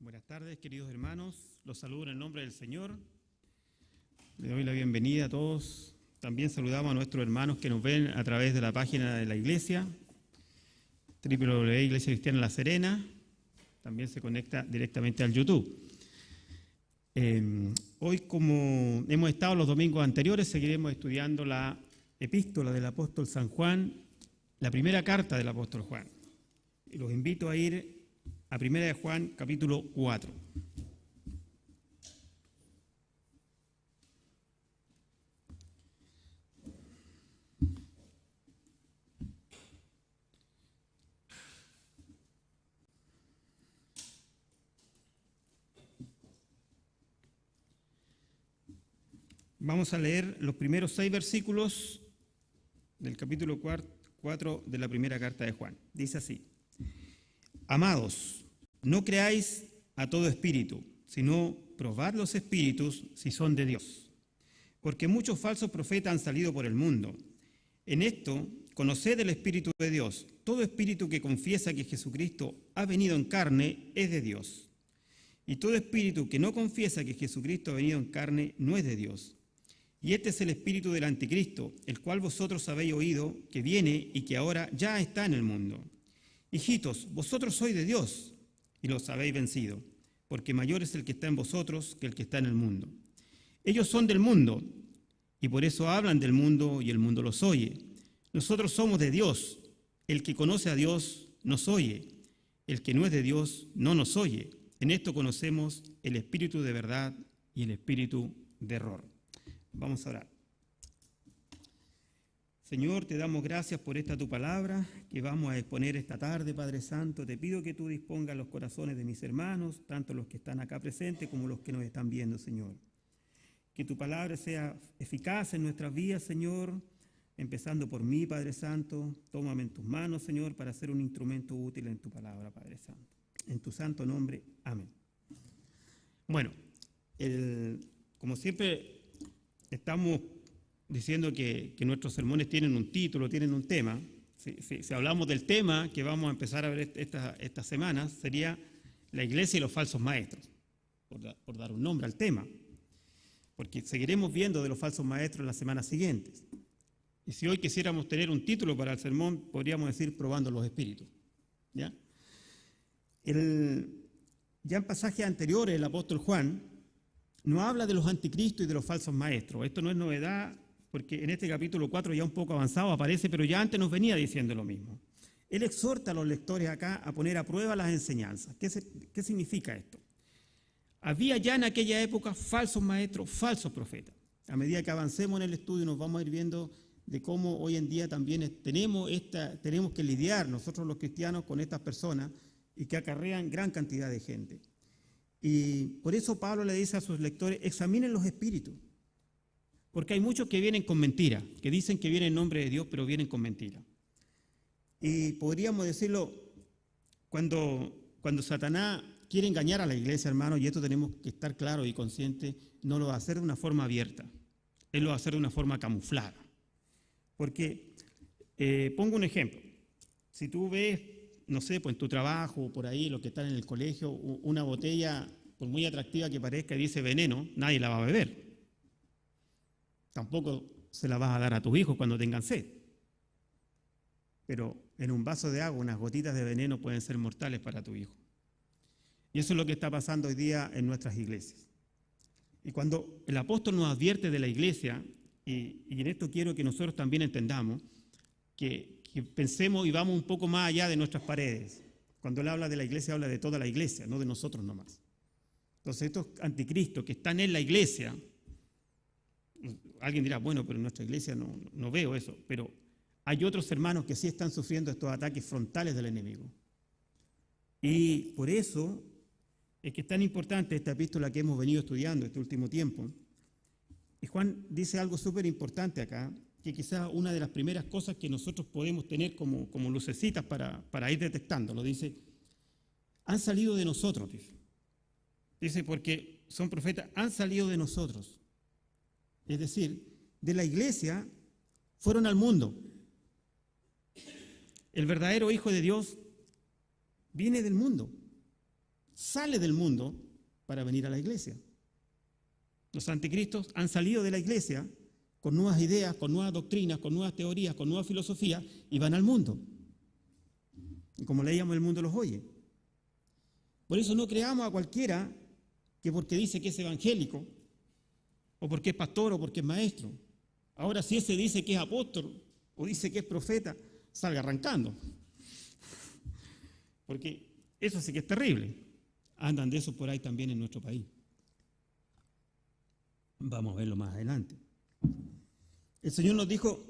Buenas tardes, queridos hermanos. Los saludo en el nombre del Señor. Le doy la bienvenida a todos. También saludamos a nuestros hermanos que nos ven a través de la página de la iglesia, www.Iglesia Cristiana La Serena. También se conecta directamente al YouTube. Hoy, como hemos estado los domingos anteriores, seguiremos estudiando la epístola del apóstol San Juan, la primera carta del apóstol Juan. Y los invito a ir a 1 de Juan, capítulo 4. Vamos a leer los primeros 6 versículos del capítulo 4 de la primera carta de Juan. Dice así: Amados, no creáis a todo espíritu, sino probad los espíritus si son de Dios. Porque muchos falsos profetas han salido por el mundo. En esto, conoced el Espíritu de Dios. Todo espíritu que confiesa que Jesucristo ha venido en carne es de Dios. Y todo espíritu que no confiesa que Jesucristo ha venido en carne no es de Dios. Y este es el espíritu del anticristo, el cual vosotros habéis oído, que viene y que ahora ya está en el mundo. Hijitos, vosotros sois de Dios y los habéis vencido, porque mayor es el que está en vosotros que el que está en el mundo. Ellos son del mundo y por eso hablan del mundo y el mundo los oye. Nosotros somos de Dios. El que conoce a Dios nos oye. El que no es de Dios no nos oye. En esto conocemos el espíritu de verdad y el espíritu de error. Vamos a orar. Señor, te damos gracias por esta tu palabra que vamos a exponer esta tarde, Padre Santo. Te pido que tú dispongas los corazones de mis hermanos, tanto los que están acá presentes como los que nos están viendo, Señor. Que tu palabra sea eficaz en nuestras vidas, Señor, empezando por mí, Padre Santo. Tómame en tus manos, Señor, para ser un instrumento útil en tu palabra, Padre Santo. En tu santo nombre, amén. Bueno, como siempre estamos diciendo que nuestros sermones tienen un título, tienen un tema. Si hablamos del tema que vamos a empezar a ver estas semanas, sería la iglesia y los falsos maestros, por dar un nombre al tema. Porque seguiremos viendo de los falsos maestros en las semanas siguientes. Y si hoy quisiéramos tener un título para el sermón, podríamos decir probando los espíritus. ¿Ya? Ya en pasajes anteriores, el apóstol Juan no habla de los anticristos y de los falsos maestros. Esto no es novedad, porque en este capítulo 4 ya un poco avanzado aparece, pero ya antes nos venía diciendo lo mismo. Él exhorta a los lectores acá a poner a prueba las enseñanzas. ¿Qué significa esto? Había ya en aquella época falsos maestros, falsos profetas. A medida que avancemos en el estudio nos vamos a ir viendo de cómo hoy en día también tenemos que lidiar nosotros los cristianos con estas personas y que acarrean gran cantidad de gente. Y por eso Pablo le dice a sus lectores: examinen los espíritus. Porque hay muchos que vienen con mentira, que dicen que vienen en nombre de Dios, pero vienen con mentira. Y podríamos decirlo, cuando Satanás quiere engañar a la iglesia, hermano, y esto tenemos que estar claros y conscientes, no lo va a hacer de una forma abierta, él lo va a hacer de una forma camuflada. Porque, pongo un ejemplo, si tú ves, no sé, pues en tu trabajo o por ahí, los que están en el colegio, una botella, por muy atractiva que parezca, y dice veneno, nadie la va a beber. Tampoco se la vas a dar a tus hijos cuando tengan sed. Pero en un vaso de agua, unas gotitas de veneno pueden ser mortales para tu hijo. Y eso es lo que está pasando hoy día en nuestras iglesias. Y cuando el apóstol nos advierte de la iglesia, y en esto quiero que nosotros también entendamos, que pensemos y vamos un poco más allá de nuestras paredes. Cuando él habla de la iglesia, habla de toda la iglesia, no de nosotros nomás. Entonces estos anticristos que están en la iglesia, alguien dirá, bueno, pero en nuestra iglesia no veo eso, pero hay otros hermanos que sí están sufriendo estos ataques frontales del enemigo. Y por eso es que es tan importante esta epístola que hemos venido estudiando este último tiempo. Y Juan dice algo súper importante acá, que quizás una de las primeras cosas que nosotros podemos tener como lucecitas para ir detectándolo. Dice, han salido de nosotros, dice. Dice, porque son profetas, han salido de nosotros. Es decir, de la iglesia fueron al mundo. El verdadero Hijo de Dios viene del mundo. sale del mundo para venir a la iglesia. Los anticristos han salido de la iglesia con nuevas ideas, con nuevas doctrinas, con nuevas teorías, con nuevas filosofías y van al mundo. Y como leíamos, el mundo los oye. Por eso no creamos a cualquiera que porque dice que es evangélico, o porque es pastor, o porque es maestro. Ahora, si ese dice que es apóstol, o dice que es profeta, salga arrancando. Porque eso sí que es terrible. Andan de eso por ahí también en nuestro país. Vamos a verlo más adelante. El Señor nos dijo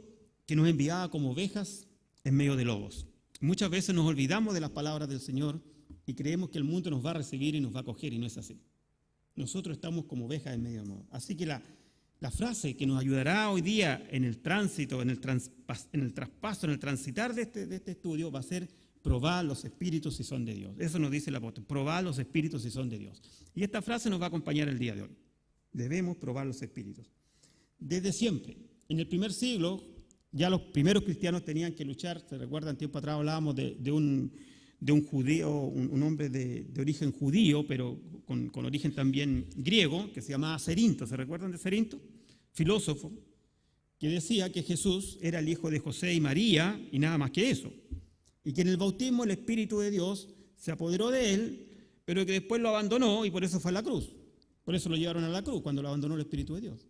que nos enviaba como ovejas en medio de lobos. Muchas veces nos olvidamos de las palabras del Señor y creemos que el mundo nos va a recibir y nos va a acoger, y no es así. Nosotros estamos como ovejas en medio de lobos. Así que la frase que nos ayudará hoy día en el tránsito, en el traspaso, en el transitar de este estudio va a ser: probad los espíritus si son de Dios. Eso nos dice el apóstol: probad los espíritus si son de Dios. Y esta frase nos va a acompañar el día de hoy. Debemos probar los espíritus. Desde siempre. En el primer siglo, ya los primeros cristianos tenían que luchar. Se recuerdan, tiempo atrás hablábamos de un judío, un hombre de origen judío, pero con origen también griego, que se llamaba Cerinto. ¿Se recuerdan de Cerinto? Filósofo, que decía que Jesús era el hijo de José y María, y nada más que eso. Y que en el bautismo el Espíritu de Dios se apoderó de él, pero que después lo abandonó y por eso fue a la cruz. Por eso lo llevaron a la cruz, cuando lo abandonó el Espíritu de Dios.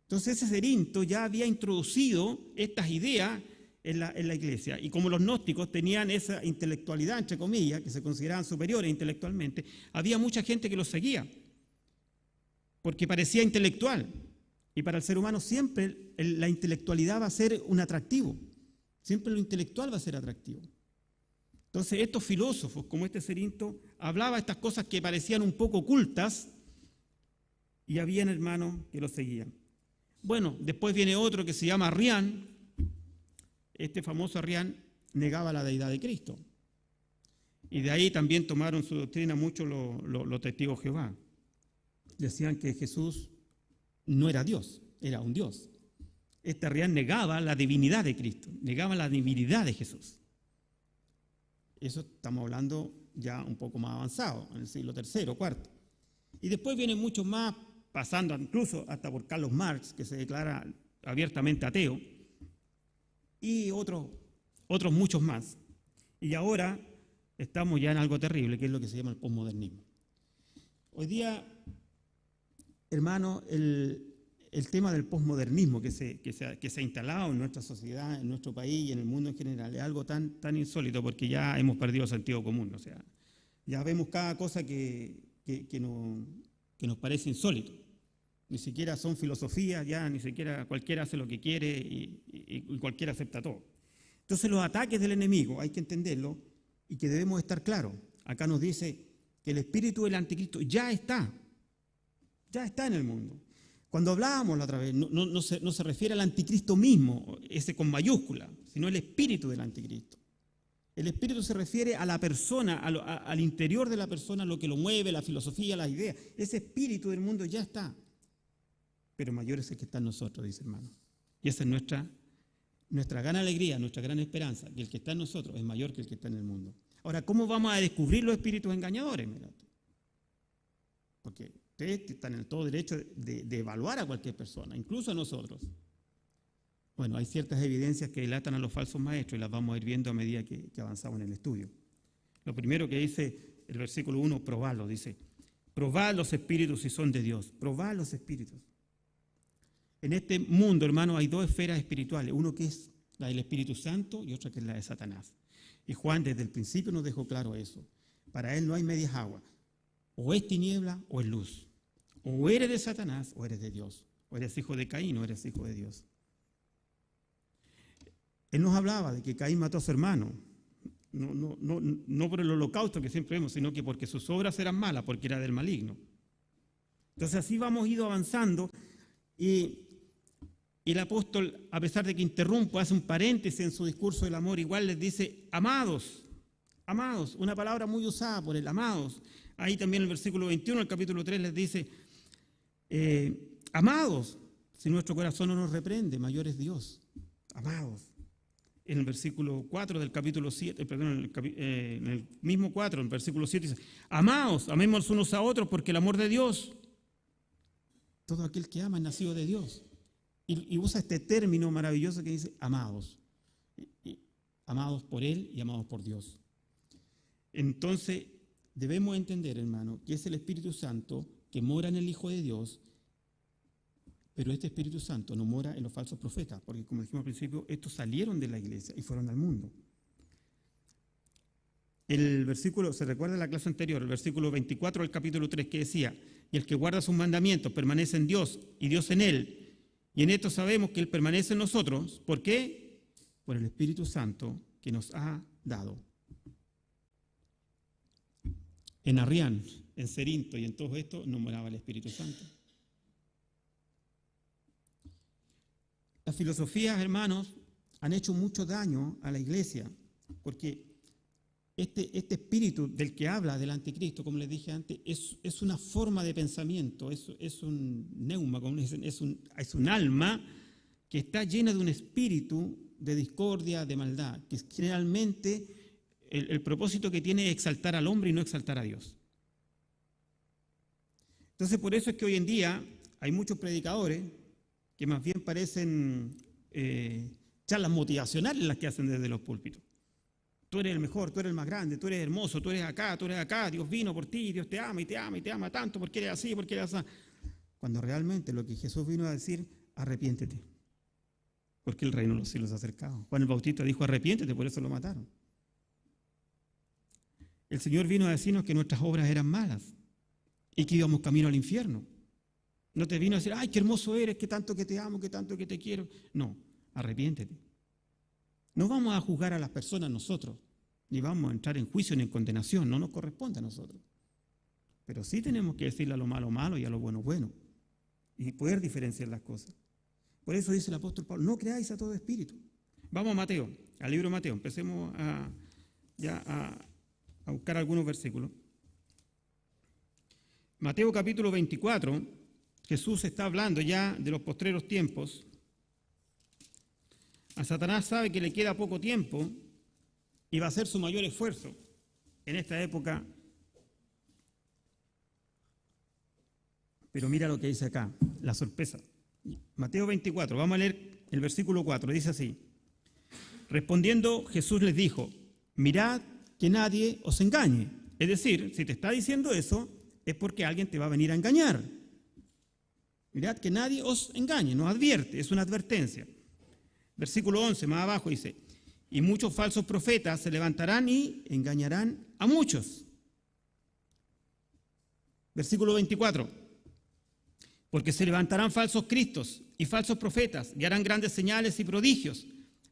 Entonces ese Cerinto ya había introducido estas ideas en la iglesia. Y como los gnósticos tenían esa intelectualidad, entre comillas, que se consideraban superiores intelectualmente, había mucha gente que los seguía, porque parecía intelectual. Y para el ser humano siempre la intelectualidad va a ser un atractivo. Siempre lo intelectual va a ser atractivo. Entonces estos filósofos, como este Cerinto, hablaba estas cosas que parecían un poco ocultas, y habían hermanos que los seguían. Bueno, después viene otro que se llama Arrián. Este famoso Arrián negaba la deidad de Cristo. Y de ahí también tomaron su doctrina mucho los testigos de Jehová. Decían que Jesús no era Dios, era un Dios. Este Arrián negaba la divinidad de Cristo, negaba la divinidad de Jesús. Eso estamos hablando ya un poco más avanzado, en el siglo III, IV. Y después vienen muchos más, pasando incluso hasta por Carlos Marx, que se declara abiertamente ateo, y otros muchos más. Y ahora estamos ya en algo terrible, que es lo que se llama el posmodernismo. Hoy día, hermano, el tema del posmodernismo que se ha instalado en nuestra sociedad, en nuestro país y en el mundo en general, es algo tan insólito, porque ya hemos perdido sentido común. O sea, ya vemos cada cosa que nos parece insólito. Ni siquiera son filosofías, ya ni siquiera cualquiera hace lo que quiere y cualquiera acepta todo. Entonces los ataques del enemigo hay que entenderlo y que debemos estar claros. Acá nos dice que el espíritu del anticristo ya está en el mundo. Cuando hablábamos la otra vez, no se refiere al anticristo mismo, ese con mayúscula, sino el espíritu del anticristo. El espíritu se refiere a la persona, al interior de la persona, lo que lo mueve, la filosofía, las ideas. Ese espíritu del mundo ya está. Pero mayor es el que está en nosotros, dice hermano. Y esa es nuestra gran alegría, nuestra gran esperanza, que el que está en nosotros es mayor que el que está en el mundo. Ahora, ¿cómo vamos a descubrir los espíritus engañadores? Mira, porque ustedes están en todo derecho de evaluar a cualquier persona, incluso a nosotros. Bueno, hay ciertas evidencias que delatan a los falsos maestros y las vamos a ir viendo a medida que avanzamos en el estudio. Lo primero que dice el versículo 1, probadlo, dice: probad los espíritus si son de Dios, probad los espíritus. En este mundo, hermano, hay dos esferas espirituales, uno que es la del Espíritu Santo y otra que es la de Satanás. Y Juan desde el principio nos dejó claro eso. Para él no hay medias aguas. O es tiniebla o es luz. O eres de Satanás o eres de Dios. O eres hijo de Caín o eres hijo de Dios. Él nos hablaba de que Caín mató a su hermano. No por el holocausto que siempre vemos, sino que porque sus obras eran malas, porque era del maligno. Entonces así vamos ido avanzando y el apóstol, a pesar de que interrumpe, hace un paréntesis en su discurso del amor, igual les dice: amados, amados, una palabra muy usada por él, amados. Ahí también en el versículo 21, el capítulo 3, les dice: amados, si nuestro corazón no nos reprende, mayor es Dios. Amados. en el versículo 4 del capítulo 7, perdón, en el mismo 4, en el versículo 7 dice, amaos, amemos unos a otros porque el amor de Dios, todo aquel que ama es nacido de Dios. Y usa este término maravilloso que dice amados. Amados por Él y amados por Dios. Entonces, debemos entender, hermano, que es el Espíritu Santo que mora en el Hijo de Dios, pero este Espíritu Santo no mora en los falsos profetas, porque como dijimos al principio, estos salieron de la iglesia y fueron al mundo. El versículo, ¿se recuerda la clase anterior? El versículo 24 del capítulo 3 que decía, y el que guarda sus mandamientos permanece en Dios y Dios en él. Y en esto sabemos que Él permanece en nosotros. ¿Por qué? Por el Espíritu Santo que nos ha dado. En Arrián, en Cerinto y en todo esto no moraba el Espíritu Santo. Las filosofías, hermanos, han hecho mucho daño a la iglesia, porque este espíritu del que habla del anticristo, como les dije antes, es una forma de pensamiento, es un neuma, es un alma que está llena de un espíritu de discordia, de maldad, que generalmente el propósito que tiene es exaltar al hombre y no exaltar a Dios. Entonces, por eso es que hoy en día hay muchos predicadores que más bien parecen charlas motivacionales las que hacen desde los púlpitos. Tú eres el mejor, tú eres el más grande, tú eres hermoso, tú eres acá, Dios vino por ti, Dios te ama y te ama y te ama tanto porque eres así, porque eres así. Cuando realmente lo que Jesús vino a decir, arrepiéntete, porque el reino de los cielos se ha acercado. Juan el Bautista dijo, arrepiéntete, por eso lo mataron. El Señor vino a decirnos que nuestras obras eran malas y que íbamos camino al infierno. No te vino a decir, ay, qué hermoso eres, qué tanto que te amo, qué tanto que te quiero. No, arrepiéntete. No vamos a juzgar a las personas nosotros, ni vamos a entrar en juicio ni en condenación, no nos corresponde a nosotros. Pero sí tenemos que decirle a lo malo malo y a lo bueno bueno, y poder diferenciar las cosas. Por eso dice el apóstol Pablo, no creáis a todo espíritu. Vamos a Mateo, al libro de Mateo, empecemos a buscar algunos versículos. Mateo capítulo 24, Jesús está hablando ya de los postreros tiempos. A Satanás sabe que le queda poco tiempo y va a hacer su mayor esfuerzo en esta época. Pero mira lo que dice acá, la sorpresa. Mateo 24, vamos a leer el versículo 4, dice así. Respondiendo, Jesús les dijo, mirad que nadie os engañe. Es decir, si te está diciendo eso, es porque alguien te va a venir a engañar. Mirad que nadie os engañe, nos advierte, es una advertencia. Versículo 11, más abajo dice, y muchos falsos profetas se levantarán y engañarán a muchos. Versículo 24, porque se levantarán falsos cristos y falsos profetas y harán grandes señales y prodigios,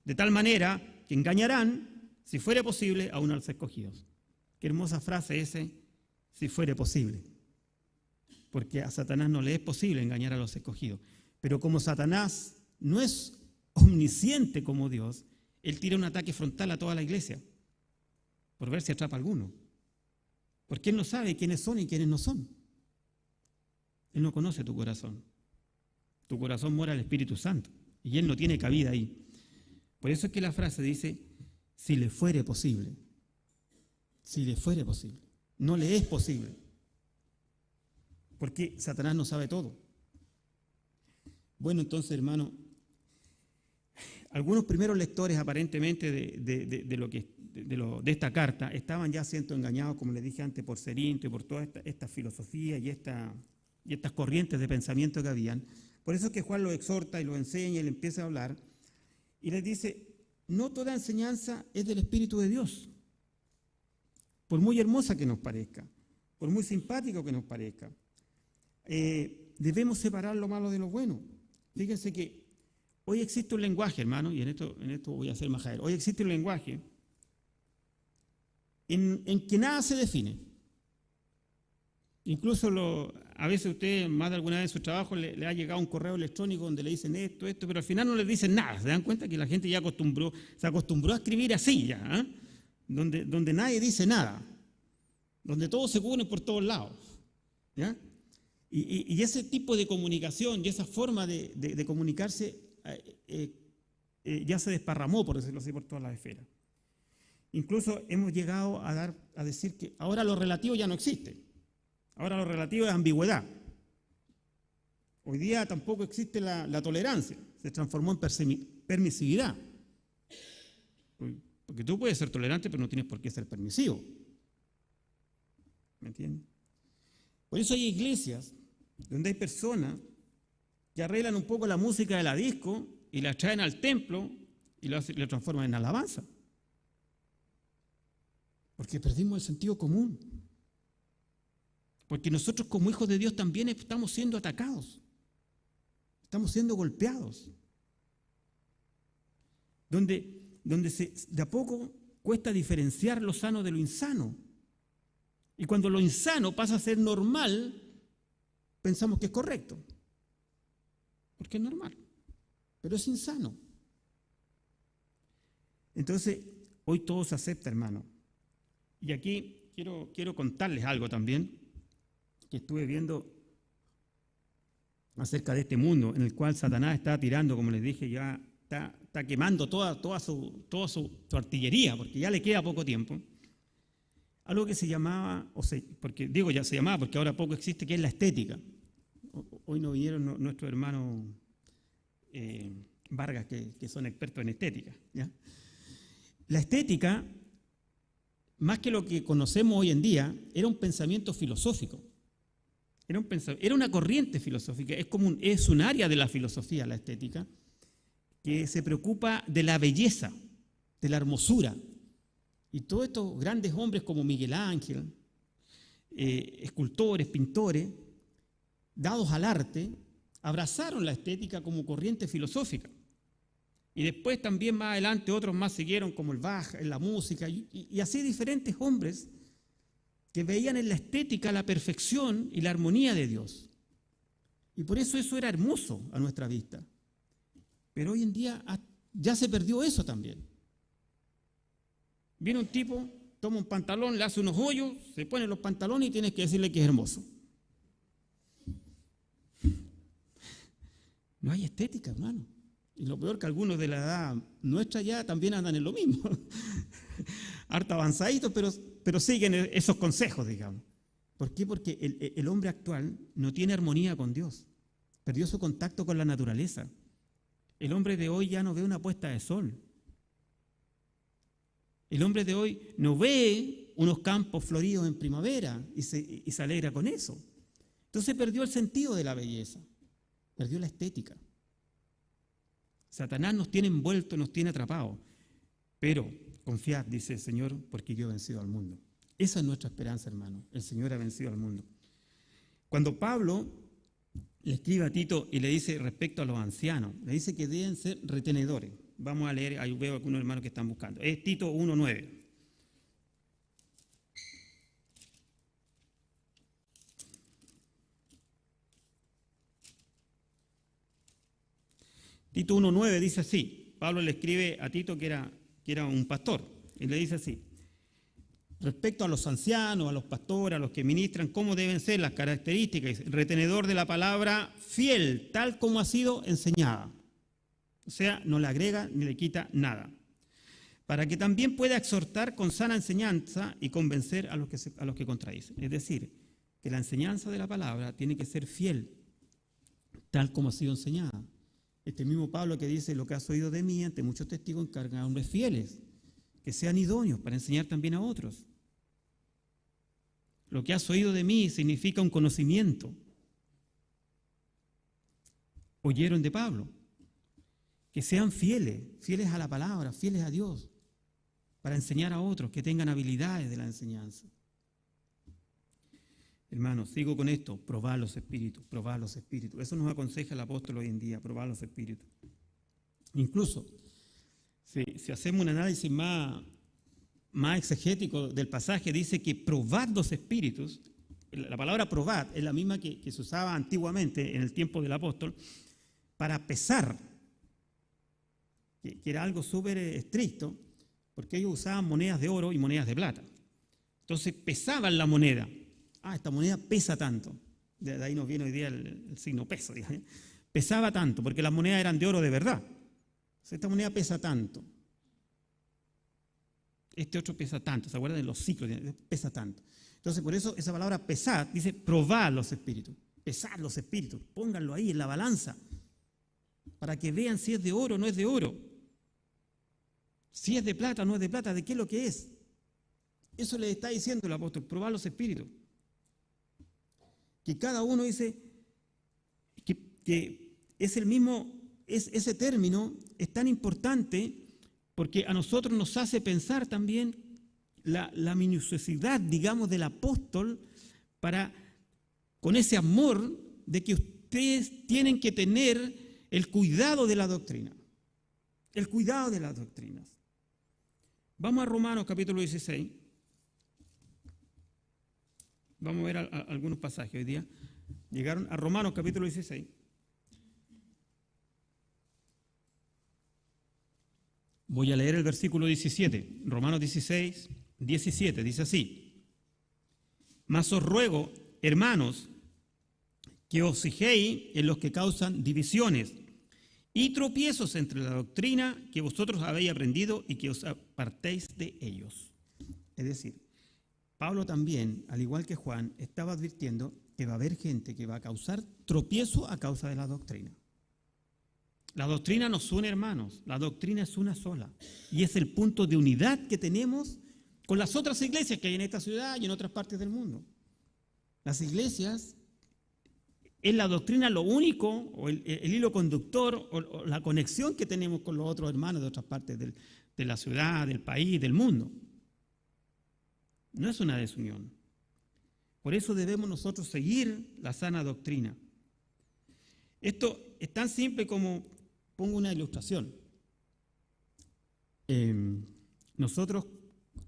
de tal manera que engañarán, si fuere posible, aún a los escogidos. Qué hermosa frase ese, si fuere posible. Porque a Satanás no le es posible engañar a los escogidos. Pero como Satanás no es omnisciente como Dios, él tira un ataque frontal a toda la iglesia, por ver si atrapa a alguno. Porque él no sabe quiénes son y quiénes no son. Él no conoce tu corazón. Tu corazón mora el Espíritu Santo y él no tiene cabida ahí. Por eso es que la frase dice, si le fuere posible. Si le fuere posible. No le es posible. Porque Satanás no sabe todo. Bueno, entonces, hermano, algunos primeros lectores aparentemente de esta carta estaban ya siendo engañados, como les dije antes, por Cerinto y por toda esta filosofía y estas corrientes de pensamiento que habían. Por eso es que Juan los exhorta y los enseña y le empieza a hablar y les dice, no toda enseñanza es del Espíritu de Dios, por muy hermosa que nos parezca, por muy simpático que nos parezca. Debemos separar lo malo de lo bueno. Fíjense que hoy existe un lenguaje, hermano, y en esto voy a hacer majadero. Hoy existe un lenguaje en que nada se define. Incluso a veces usted, más de alguna vez en su trabajo, le ha llegado un correo electrónico donde le dicen esto, pero al final no le dicen nada. ¿Se dan cuenta que la gente ya se acostumbró a escribir así ya? Donde nadie dice nada, donde todo se pone por todos lados. ¿Ya? Y ese tipo de comunicación y esa forma de comunicarse ya se desparramó, por decirlo así, por todas las esferas. Incluso hemos llegado a decir que ahora lo relativo ya no existe. Ahora lo relativo es ambigüedad. Hoy día tampoco existe la tolerancia, se transformó en permisividad. Porque tú puedes ser tolerante, pero no tienes por qué ser permisivo. ¿Me entiendes? Por eso hay iglesias donde hay personas que arreglan un poco la música de la disco y la traen al templo y la transforman en alabanza. Porque perdimos el sentido común. Porque nosotros como hijos de Dios también estamos siendo atacados. Estamos siendo golpeados. Donde de a poco cuesta diferenciar lo sano de lo insano. Y cuando lo insano pasa a ser normal, pensamos que es correcto. Porque es normal. Pero es insano. Entonces, hoy todo se acepta, hermano. Y aquí quiero contarles algo también que estuve viendo acerca de este mundo en el cual Satanás está tirando, como les dije, ya está quemando toda su artillería, porque ya le queda poco tiempo. Algo que se llamaba, porque digo ya se llamaba, porque ahora poco existe, que es la estética. Hoy no vinieron nuestros hermanos Vargas, que son expertos en estética, ¿ya? La estética, más que lo que conocemos hoy en día, era un pensamiento filosófico. Era una corriente filosófica, es un área de la filosofía, la estética, que se preocupa de la belleza, de la hermosura. Y todos estos grandes hombres como Miguel Ángel, escultores, pintores, dados al arte, abrazaron la estética como corriente filosófica. Y después también más adelante otros más siguieron, como el Bach, en la música, y así diferentes hombres que veían en la estética la perfección y la armonía de Dios. Y por eso era hermoso a nuestra vista. Pero hoy en día ya se perdió eso también. Viene un tipo, toma un pantalón, le hace unos hoyos, se pone los pantalones y tienes que decirle que es hermoso. No hay estética, hermano. Y lo peor que algunos de la edad nuestra ya también andan en lo mismo. Harto avanzaditos, pero siguen esos consejos, digamos. ¿Por qué? Porque el hombre actual no tiene armonía con Dios. Perdió su contacto con la naturaleza. El hombre de hoy ya no ve una puesta de sol. El hombre de hoy no ve unos campos floridos en primavera y se alegra con eso. Entonces perdió el sentido de la belleza. Perdió la estética. Satanás nos tiene envueltos, nos tiene atrapados. Pero confiad, dice el Señor, porque yo he vencido al mundo. Esa es nuestra esperanza, hermano. El Señor ha vencido al mundo. Cuando Pablo le escribe a Tito y le dice respecto a los ancianos, le dice que deben ser retenedores. Vamos a leer, ahí veo algunos hermanos que están buscando. Es Tito 1:9. Tito 1:9 dice así. Pablo le escribe a Tito que era un pastor. Y le dice así. Respecto a los ancianos, a los pastores, a los que ministran, ¿cómo deben ser las características? Retenedor de la palabra, fiel, tal como ha sido enseñada. O sea, no le agrega ni le quita nada. Para que también pueda exhortar con sana enseñanza y convencer a los que contradicen. Es decir, que la enseñanza de la palabra tiene que ser fiel, tal como ha sido enseñada. Este mismo Pablo que dice, lo que has oído de mí, ante muchos testigos encarga a hombres fieles, que sean idóneos para enseñar también a otros. Lo que has oído de mí significa un conocimiento. Oyeron de Pablo. Que sean fieles a la palabra, fieles a Dios, para enseñar a otros, que tengan habilidades de la enseñanza. Hermanos, sigo con esto, probad los espíritus. Eso nos aconseja el apóstol hoy en día, probad los espíritus. Incluso, si hacemos un análisis más exegético del pasaje, dice que probad los espíritus. La palabra probad es la misma que se usaba antiguamente en el tiempo del apóstol para pesar, que era algo súper estricto, porque ellos usaban monedas de oro y monedas de plata. Entonces pesaban la moneda. Esta moneda pesa tanto. De ahí nos viene hoy día el signo peso. Pesaba tanto, porque las monedas eran de oro de verdad. esta moneda pesa tanto. Este otro pesa tanto. ¿Se acuerdan de los ciclos? Pesa tanto. Entonces, por eso esa palabra pesad dice probad los espíritus. Pesad los espíritus. Pónganlo ahí en la balanza para que vean si es de oro o no es de oro. Si es de plata o no es de plata, ¿de qué es lo que es? Eso le está diciendo el apóstol, probar los espíritus. Que cada uno dice que es el mismo, ese término es tan importante porque a nosotros nos hace pensar también la minuciosidad, digamos, del apóstol con ese amor de que ustedes tienen que tener el cuidado de la doctrina. El cuidado de las doctrinas. Vamos a Romanos capítulo 16. Vamos a ver algunos pasajes hoy día. Llegaron a Romanos capítulo 16. Voy a leer el versículo 17. Romanos 16, 17. Dice así. Mas os ruego, hermanos, que os fijéis en los que causan divisiones y tropiezos entre la doctrina que vosotros habéis aprendido y que os apartéis de ellos. Es decir, Pablo también, al igual que Juan, estaba advirtiendo que va a haber gente que va a causar tropiezo a causa de la doctrina. La doctrina nos une, hermanos. La doctrina es una sola. Y es el punto de unidad que tenemos con las otras iglesias que hay en esta ciudad y en otras partes del mundo. Las iglesias, es la doctrina lo único, o el hilo conductor, o la conexión que tenemos con los otros hermanos de otras partes de la ciudad, del país, del mundo. No es una desunión. Por eso debemos nosotros seguir la sana doctrina. Esto es tan simple como, pongo una ilustración. Nosotros,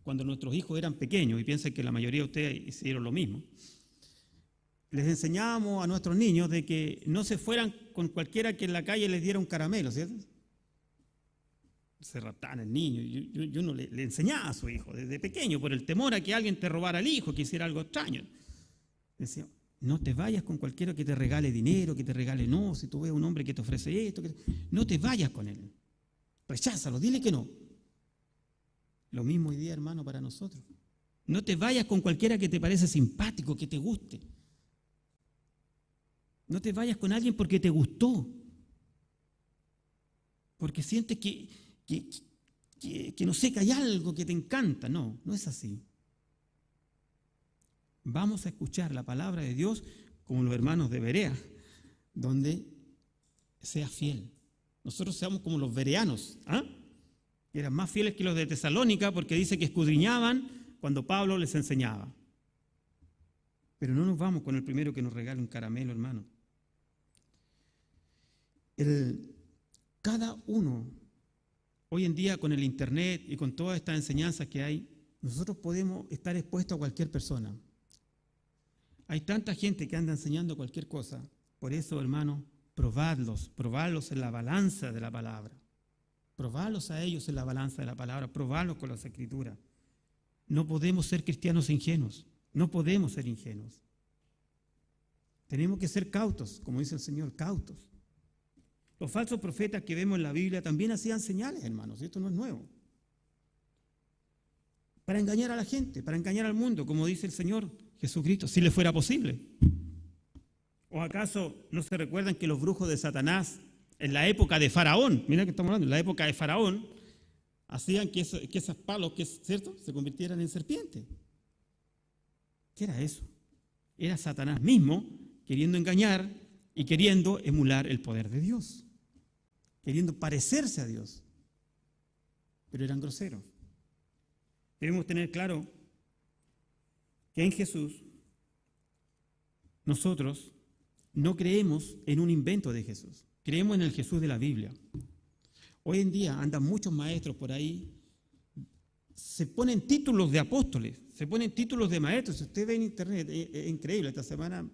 cuando nuestros hijos eran pequeños, y piensen que la mayoría de ustedes hicieron lo mismo, les enseñábamos a nuestros niños de que no se fueran con cualquiera que en la calle les diera un caramelo, ¿cierto? Se raptaban el niño. Yo no le enseñaba a su hijo desde pequeño por el temor a que alguien te robara al hijo, que hiciera algo extraño. Decía, no te vayas con cualquiera que te regale dinero, que te regale no, si tú ves a un hombre que te ofrece esto, no te vayas con él. Recházalo, dile que no. Lo mismo hoy día, hermano, para nosotros. No te vayas con cualquiera que te parece simpático, que te guste. No te vayas con alguien porque te gustó. Porque sientes que no sé, que hay algo que te encanta. No, no es así. Vamos a escuchar la palabra de Dios como los hermanos de Berea, donde sea fiel. Nosotros seamos como los bereanos, que eran más fieles que los de Tesalónica, porque dice que escudriñaban cuando Pablo les enseñaba. Pero no nos vamos con el primero que nos regale un caramelo, hermano. Cada uno, hoy en día con el internet y con todas estas enseñanzas que hay, nosotros podemos estar expuestos a cualquier persona. Hay tanta gente que anda enseñando cualquier cosa. Por eso, hermano, probadlos en la balanza de la palabra. Probadlos a ellos en la balanza de la palabra, probadlos con las escrituras. No podemos ser cristianos ingenuos, no podemos ser ingenuos. Tenemos que ser cautos, como dice el Señor, cautos. Los falsos profetas que vemos en la Biblia también hacían señales, hermanos, y esto no es nuevo. Para engañar a la gente, para engañar al mundo, como dice el Señor Jesucristo, si le fuera posible. ¿O acaso no se recuerdan que los brujos de Satanás, en la época de Faraón, mira que estamos hablando, en la época de Faraón, hacían que esos palos, ¿cierto?, se convirtieran en serpientes? ¿Qué era eso? Era Satanás mismo queriendo engañar y queriendo emular el poder de Dios, queriendo parecerse a Dios, pero eran groseros. Debemos tener claro que en Jesús nosotros no creemos en un invento de Jesús, creemos en el Jesús de la Biblia. Hoy en día andan muchos maestros por ahí, se ponen títulos de apóstoles, se ponen títulos de maestros. Si usted ve en internet, es increíble. Esta semana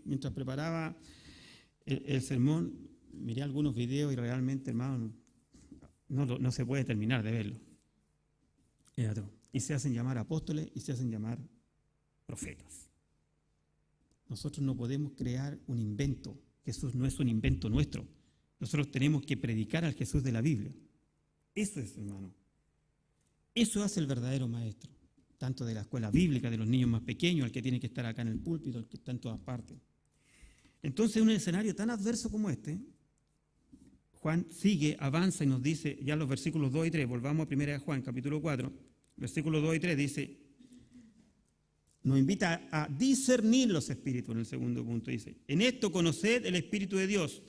mientras preparaba el sermón, miré algunos videos y realmente, hermano, no se puede terminar de verlo. Y se hacen llamar apóstoles y se hacen llamar profetas. Nosotros no podemos crear un invento. Jesús no es un invento nuestro. Nosotros tenemos que predicar al Jesús de la Biblia. Eso es, hermano. Eso hace el verdadero maestro, tanto de la escuela bíblica, de los niños más pequeños, al que tiene que estar acá en el púlpito, al que está en todas partes. Entonces, en un escenario tan adverso como este, Juan sigue, avanza y nos dice, ya los versículos 2 y 3, volvamos a 1 Juan, capítulo 4, versículos 2 y 3, dice, nos invita a discernir los espíritus, en el segundo punto dice, en esto conoced el Espíritu de Dios,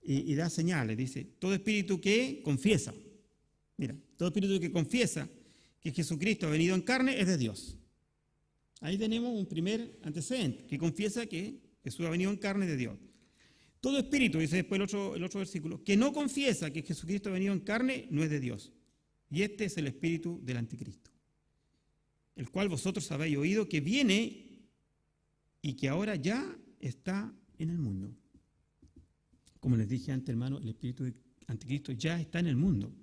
y da señales, dice, todo espíritu que confiesa, mira, todo espíritu que confiesa que Jesucristo ha venido en carne es de Dios. Ahí tenemos un primer antecedente, que confiesa que Jesús ha venido en carne de Dios. Todo espíritu, dice después el otro versículo, que no confiesa que Jesucristo ha venido en carne, no es de Dios. Y este es el espíritu del anticristo, el cual vosotros habéis oído que viene y que ahora ya está en el mundo. Como les dije antes, hermano, el espíritu del anticristo ya está en el mundo.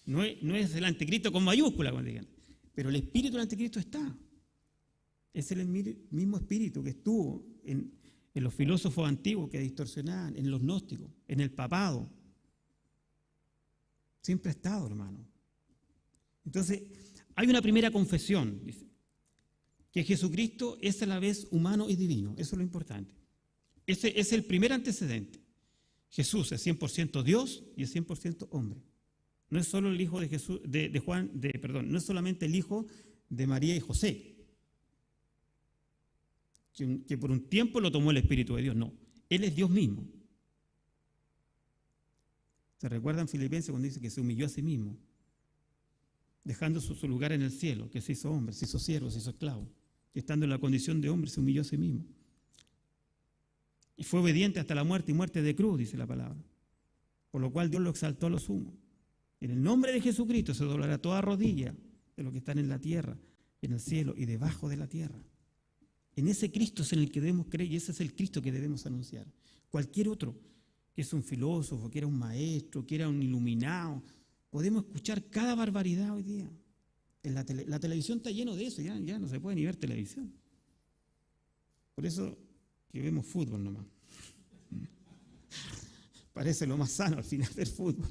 No es el anticristo con mayúscula, como digan, pero el espíritu del anticristo está. Es el mismo espíritu que estuvo en los filósofos antiguos que distorsionaban, en los gnósticos, en el papado. Siempre ha estado, hermano. Entonces, hay una primera confesión, dice, que Jesucristo es a la vez humano y divino. Eso es lo importante. Ese es el primer antecedente. Jesús es 100% Dios y es 100% hombre. No es solo el hijo de Jesús, no es solamente el hijo de María y José, que por un tiempo lo tomó el Espíritu de Dios. No, Él es Dios mismo. ¿Se recuerdan Filipenses cuando dice que se humilló a sí mismo, dejando su lugar en el cielo, que se hizo hombre, se hizo siervo, se hizo esclavo, y estando en la condición de hombre se humilló a sí mismo? Y fue obediente hasta la muerte y muerte de cruz, dice la palabra. Por lo cual Dios lo exaltó a lo sumo. En el nombre de Jesucristo se doblará toda rodilla de los que están en la tierra, en el cielo y debajo de la tierra. En ese Cristo es en el que debemos creer y ese es el Cristo que debemos anunciar. Cualquier otro, que es un filósofo, que era un maestro, que era un iluminado, podemos escuchar cada barbaridad hoy día. En la televisión está lleno de eso, ya no se puede ni ver televisión. Por eso que vemos fútbol nomás. Parece lo más sano al final ver fútbol.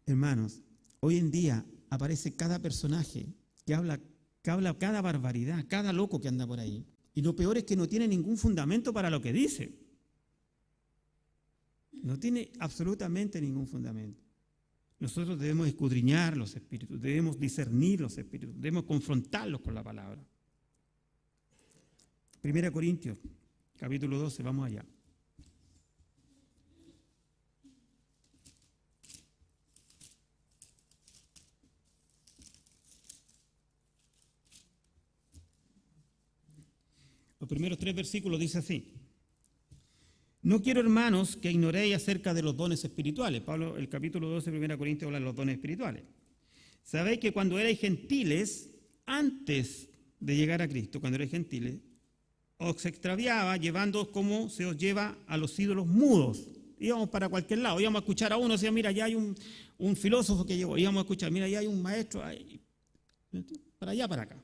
Hermanos, hoy en día aparece cada personaje que habla cada barbaridad, cada loco que anda por ahí. Y lo peor es que no tiene ningún fundamento para lo que dice. No tiene absolutamente ningún fundamento. Nosotros debemos escudriñar los espíritus, debemos discernir los espíritus, debemos confrontarlos con la palabra. 1 Corintios, capítulo 12, vamos allá. Los primeros 3 versículos dice así: no quiero, hermanos, que ignoréis acerca de los dones espirituales. Pablo, el capítulo 12 de 1 Corintios habla de los dones espirituales. Sabéis que cuando erais gentiles, antes de llegar a Cristo, cuando erais gentiles, os extraviaba llevándoos como se os lleva a los ídolos mudos. Íbamos para cualquier lado, íbamos a escuchar a uno, decía, mira, ya hay un filósofo que llegó, íbamos a escuchar, mira, ya hay un maestro, para allá, para acá.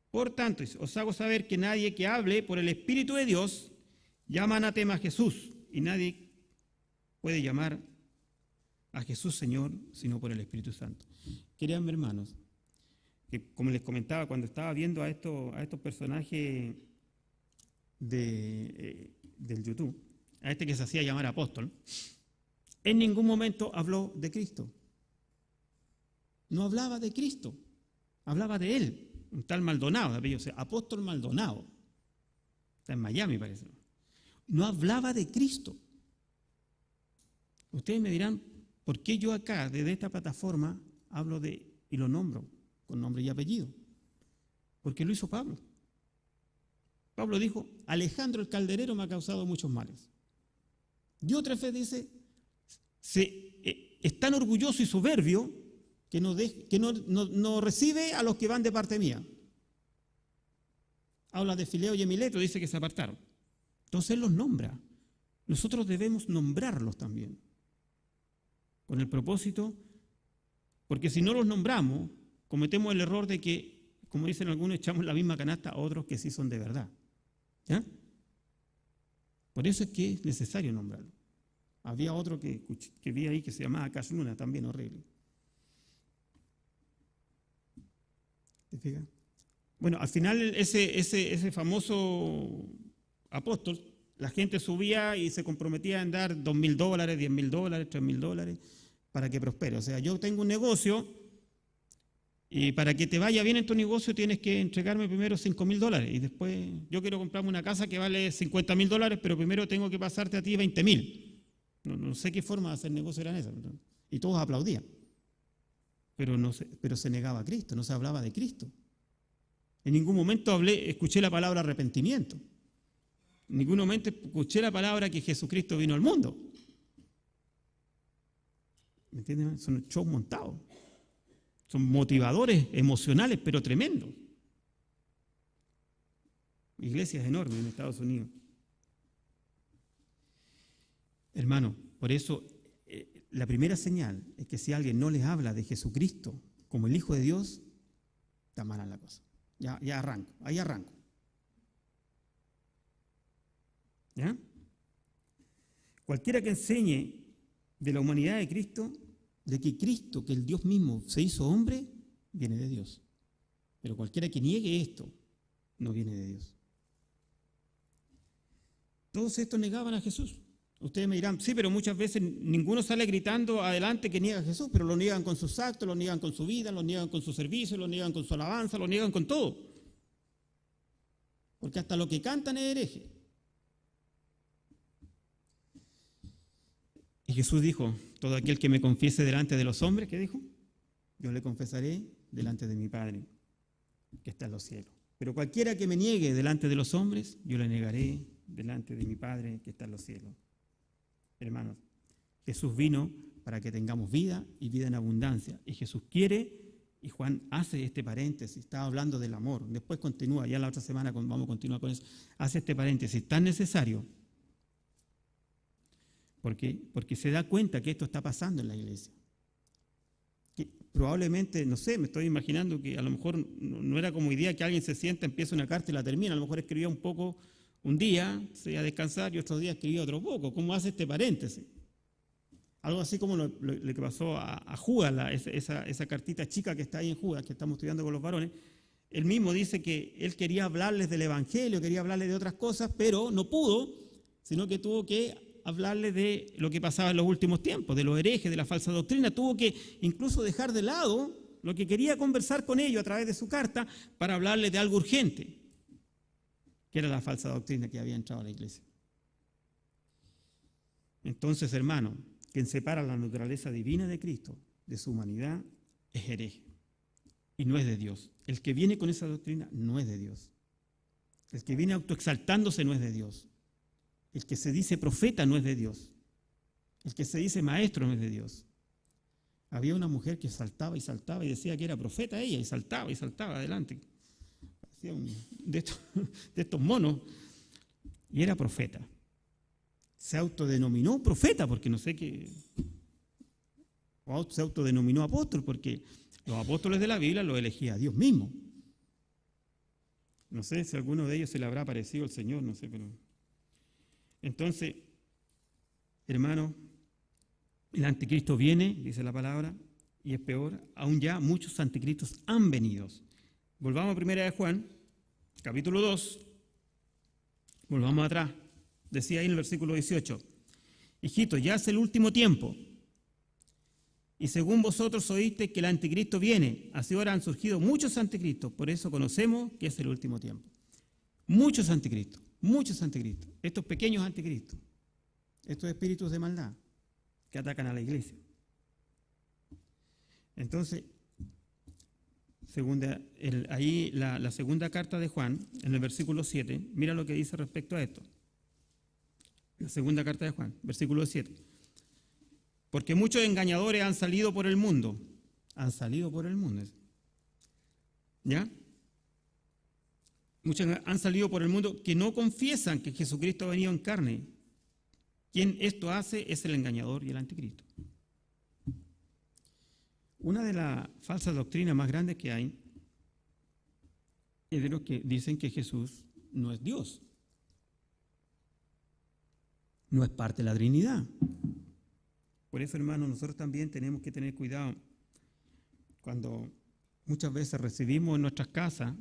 Por tanto, os hago saber que nadie que hable por el Espíritu de Dios llama anatema a Jesús, y nadie puede llamar a Jesús Señor sino por el Espíritu Santo. Créanme, hermanos, que como les comentaba cuando estaba viendo a estos personajes del YouTube, a este que se hacía llamar apóstol, en ningún momento habló de Cristo. No hablaba de Cristo, hablaba de él, un tal Maldonado, o sea, apóstol Maldonado. Está en Miami, parece. No hablaba de Cristo. Ustedes me dirán, ¿por qué yo acá, desde esta plataforma, hablo y lo nombro con nombre y apellido? Porque lo hizo Pablo. Pablo dijo, Alejandro el calderero me ha causado muchos males. Y otra vez dice, es tan orgulloso y soberbio que no recibe a los que van de parte mía. Habla de Fileo y Emileto, dice que se apartaron. Entonces él los nombra. Nosotros debemos nombrarlos también. Con el propósito, porque si no los nombramos, cometemos el error de que, como dicen algunos, echamos la misma canasta a otros que sí son de verdad. ¿Ya? Por eso es que es necesario nombrarlo. Había otro que vi ahí que se llamaba Cash Luna, también horrible. ¿Te fijas? Bueno, al final ese famoso apóstol, la gente subía y se comprometía en dar $2,000, $10,000, $3,000 para que prospere. O sea, yo tengo un negocio y para que te vaya bien en tu negocio tienes que entregarme primero $5,000 y después yo quiero comprarme una casa que vale $50,000, pero primero tengo que pasarte a ti 20,000. No sé qué forma de hacer negocio eran esas. Y todos aplaudían. Pero se negaba a Cristo, no se hablaba de Cristo. En ningún momento escuché la palabra arrepentimiento. En ningún momento escuché la palabra que Jesucristo vino al mundo. ¿Me entienden? Son shows montados. Son motivadores emocionales, pero tremendos. Iglesias enormes en Estados Unidos. Hermano, por eso la primera señal es que si alguien no les habla de Jesucristo como el Hijo de Dios, está mala la cosa. Ya arranco, ahí arranco. ¿Ya? Cualquiera que enseñe de la humanidad de Cristo, de que Cristo, que el Dios mismo se hizo hombre, viene de Dios. Pero cualquiera que niegue esto, no viene de Dios. Todos estos negaban a Jesús. Ustedes me dirán, sí, pero muchas veces ninguno sale gritando adelante que niega a Jesús, pero lo niegan con sus actos, lo niegan con su vida, lo niegan con su servicio, lo niegan con su alabanza, lo niegan con todo. Porque hasta lo que cantan es hereje. Y Jesús dijo, todo aquel que me confiese delante de los hombres, ¿qué dijo? Yo le confesaré delante de mi Padre, que está en los cielos. Pero cualquiera que me niegue delante de los hombres, yo le negaré delante de mi Padre, que está en los cielos. Hermanos, Jesús vino para que tengamos vida y vida en abundancia. Y Jesús quiere, y Juan hace este paréntesis, está hablando del amor. Después continúa, ya la otra semana vamos a continuar con eso. Hace este paréntesis tan necesario. Porque se da cuenta que esto está pasando en la iglesia. Que probablemente, no sé, me estoy imaginando que a lo mejor no era como idea que alguien se sienta, empieza una carta y la termina. A lo mejor escribía un poco un día, se iba a descansar y otros días escribía otro poco. ¿Cómo hace este paréntesis? Algo así como lo que pasó a Judas, esa cartita chica que está ahí en Judas, que estamos estudiando con los varones. Él mismo dice que él quería hablarles del Evangelio, quería hablarles de otras cosas, pero no pudo, sino que tuvo que hablarles de lo que pasaba en los últimos tiempos, de los herejes, de la falsa doctrina. Tuvo que incluso dejar de lado lo que quería conversar con ellos a través de su carta para hablarles de algo urgente, que era la falsa doctrina que había entrado a la iglesia. Entonces, hermano, quien separa la naturaleza divina de Cristo de su humanidad es hereje y no es de Dios. El que viene con esa doctrina no es de Dios. El que viene autoexaltándose no es de Dios. El que se dice profeta no es de Dios. El que se dice maestro no es de Dios. Había una mujer que saltaba y saltaba y decía que era profeta ella y saltaba adelante. Parecía de estos monos. Y era profeta. Se autodenominó profeta porque no sé qué. O se autodenominó apóstol porque los apóstoles de la Biblia los elegía Dios mismo. No sé si a alguno de ellos se le habrá parecido el Señor, no sé, pero... Entonces, hermano, el anticristo viene, dice la palabra, y es peor, aún ya muchos anticristos han venido. Volvamos a 1 de Juan, capítulo 2, volvamos atrás, decía ahí en el versículo 18, hijitos, ya es el último tiempo, y según vosotros oíste que el anticristo viene, así ahora han surgido muchos anticristos, por eso conocemos que es el último tiempo. Muchos anticristos, estos pequeños anticristos, estos espíritus de maldad que atacan a la iglesia. Entonces, ahí la segunda carta de Juan, en el versículo 7, mira lo que dice respecto a esto. La segunda carta de Juan, versículo 7. Porque muchos engañadores han salido por el mundo. ¿Ya? Muchos han salido por el mundo que no confiesan que Jesucristo ha venido en carne. Quien esto hace es el engañador y el anticristo. Una de las falsas doctrinas más grandes que hay es de los que dicen que Jesús no es Dios. no es parte de la Trinidad. Por eso, hermanos, nosotros también tenemos que tener cuidado cuando muchas veces recibimos en nuestras casas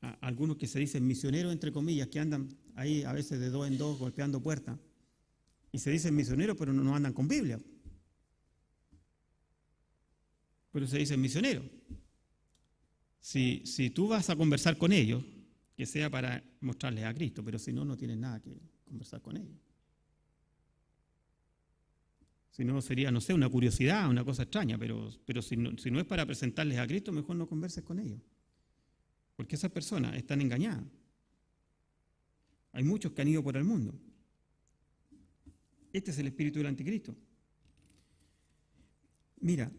a algunos que se dicen misioneros, entre comillas, que andan ahí a veces de dos en dos golpeando puertas, y se dicen misioneros, pero no andan con Biblia. Pero se dicen misioneros. Si tú vas a conversar con ellos, que sea para mostrarles a Cristo, pero si no, no tienes nada que conversar con ellos. Si no, sería, no sé, una curiosidad, una cosa extraña, pero si no es para presentarles a Cristo, mejor no converses con ellos. Porque esas personas están engañadas. Hay muchos que han ido por el mundo. Este es el espíritu del anticristo. Mira,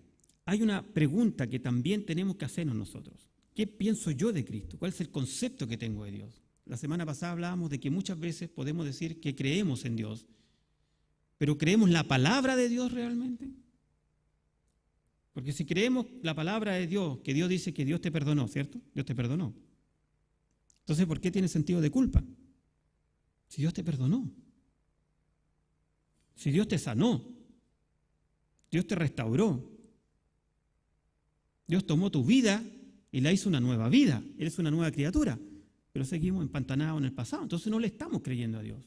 hay una pregunta que también tenemos que hacernos nosotros. ¿Qué pienso yo de Cristo? ¿Cuál es el concepto que tengo de Dios? La semana pasada hablábamos de que muchas veces podemos decir que creemos en Dios, pero ¿creemos la palabra de Dios realmente? Porque si creemos la palabra de Dios, que Dios dice que Dios te perdonó, ¿cierto? Dios te perdonó. Entonces, ¿por qué tiene sentido de culpa? Si Dios te perdonó, si Dios te sanó, Dios te restauró, Dios tomó tu vida y la hizo una nueva vida, eres una nueva criatura, pero seguimos empantanados en el pasado, entonces no le estamos creyendo a Dios.